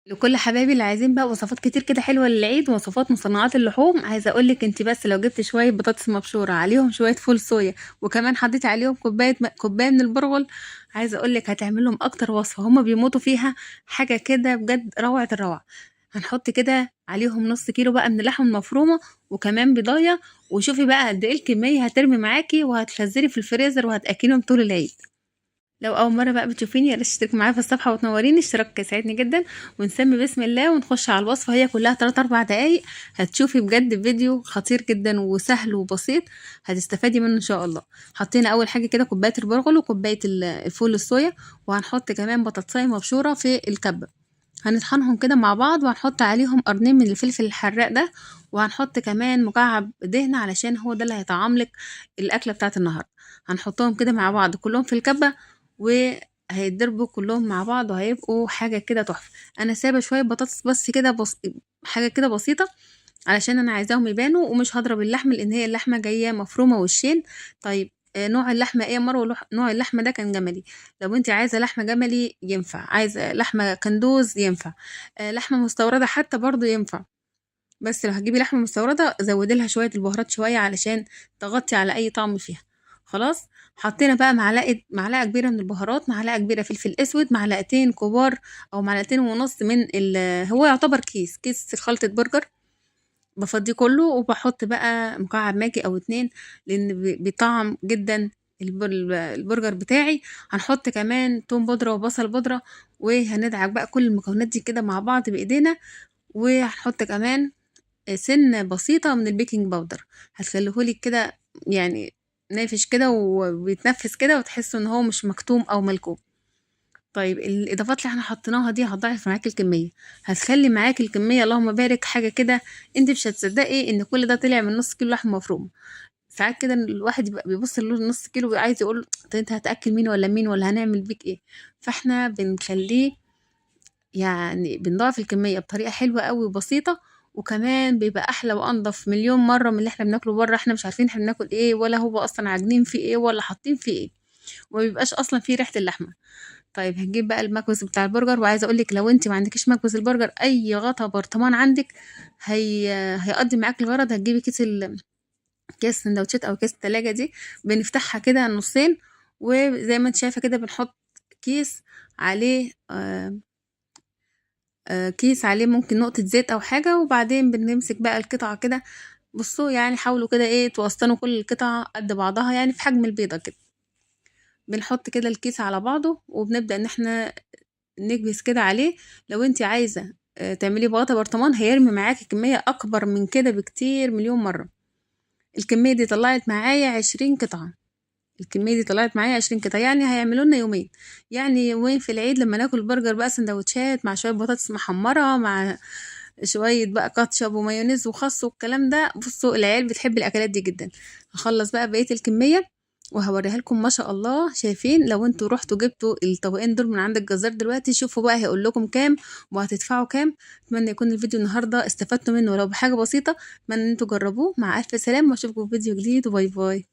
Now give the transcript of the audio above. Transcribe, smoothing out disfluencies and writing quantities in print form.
لكل حبايبي اللي عايزين بقى وصفات كتير كده حلوه للعيد، وصفات مصنعات اللحوم، عايزه اقول لك انت بس لو جبت شويه بطاطس مبشوره عليهم شويه فول صويا، وكمان حطيت عليهم كوبايه من البرغل، عايزه اقول لك هتعمل لهم اكتر وصفه هما بيموتوا فيها. حاجه كده بجد روعه الروعه. هنحط كده عليهم نص كيلو بقى من اللحمه المفرومه، وكمان بيضايه. وشوفي بقى قد ايه الكميه هترمي معاكي، وهتخزني في الفريزر وهتاكلهم طول العيد. لو اول مره بقى بتشوفيني يا ريت تشتركي معايا في الصفحه وتنوريني، اشتراك يساعدني جدا. ونسمي بسم الله ونخش على الوصفه، هي كلها 3 4 دقايق. هتشوفي بجد فيديو خطير جدا وسهل وبسيط، هتستفادي منه ان شاء الله. حطينا اول حاجه كده كوبايه البرغل وكوبايه الفول الصويا، وهنحط كمان بطاطسايه مبشوره في الكبه. هنطحنهم كده مع بعض، وهنحط عليهم قرنين من الفلفل الحراق ده، وهنحط كمان مكعب دهنة علشان هو ده اللي هيطعملك الأكلة بتاعت النهاردة. هنحطهم كده مع بعض كلهم في الكبة، وهيتضربوا كلهم مع بعض وهيبقوا حاجة كده تحفة. أنا سايبة شوية بطاطس بس كده حاجة كده بسيطة، علشان أنا عايزاهم يبانوا، ومش هضرب اللحم لأن هي اللحمة جاية مفرومة وشين. طيب نوع اللحمة ايه يا مروة؟ نوع اللحمة ده كان جملي. لو انت عايزة لحمة جملي ينفع، عايزة لحمة كندوز ينفع، لحمة مستوردة حتى برضو ينفع. بس لو هتجيبي لحمة مستوردة زودي لها شوية البهارات شوية علشان تغطي على أي طعم فيها. خلاص. حطينا بقى معلقة كبيرة من البهارات، معلقة كبيرة فلفل أسود، معلقتين كبار أو معلقتين ونص من هو يعتبر كيس خلطة برجر. بفضيه كله، وبحط بقى مكعب ماجي أو اتنين، لأن بيطعم جدا البرجر بتاعي. هنحط كمان توم بودرة وبصل بودرة، وهندعك بقى كل المكونات دي كده مع بعض بإيدينا. وهنحط كمان سنة بسيطة من البيكنج باودر، هتخليهولك كده يعني نافش كده وبيتنفس كده، وتحسوا ان هو مش مكتوم او ملكوم. طيب الاضافات اللي احنا حطيناها دي هتضاعف معاكي الكمية، هتخلي معاكي الكمية اللهم بارك حاجة كده. انت مش هتصدقي ان كل ده طلع من نص كيلو لحمة مفرومة. ساعات كده الواحد يبقى بيبص لنص كيلو عايز يقول طب انت هتاكل مين ولا مين ولا هنعمل بيك ايه. فاحنا بنخليه يعني بنضاعف الكمية بطريقة حلوة قوي وبسيطة، وكمان بيبقى احلى وانضف مليون مرة من اللي احنا بناكله بره. احنا مش عارفين احنا بناكل ايه، ولا هو اصلا عاجنين فيه ايه، ولا حاطين فيه ايه، وما بيبقاش اصلا فيه ريحة اللحمة. طيب هنجيب بقى المكبس بتاع البرجر، وعايزه اقولك لو انت ما عندكيش مكبس البرجر، اي غطا برطمان عندك هيقضي معاك الغرض. هتجيبي كيس سندوتشات او كيس التلاجة دي، بنفتحها كده نصين، وزي ما انت شايفة كده بنحط كيس عليه كيس عليه ممكن نقطة زيت أو حاجة، وبعدين بنمسك بقى القطعة كده. بصوا يعني حاولوا كده ايه توسطنوا كل القطع قد بعضها، يعني في حجم البيضة كده. بنحط كده الكيس على بعضه، وبنبدأ ان احنا نكبس كده عليه. لو انت عايزة تعملي بغطا برطمان هيرمي معاكي كمية أكبر من كده بكتير مليون مرة. الكمية دي طلعت معايا 20 قطعة. الكمية دي طلعت معايا 20 قطعة، يعني هيعملوا لنا يومين. يعني يومين في العيد لما ناكل برجر بقى سندوتشات مع شوية بطاطس محمرة، مع شوية بقى كاتشب ومايونيز وخس والكلام ده. بصوا العيال بتحب الأكلات دي جدا. هخلص بقى بقية الكمية وهوريها لكم. ما شاء الله شايفين؟ لو انتوا رحتوا جبتوا الطبقين دول من عند الجزار دلوقتي، شوفوا بقى هيقول لكم كام وهتدفعوا كام. اتمنى يكون الفيديو النهارده استفدتوا منه ولو بحاجة بسيطة. اتمنى ان انتوا تجربوه. مع ألف سلامة واشوفكم في فيديو جديد، وباي باي.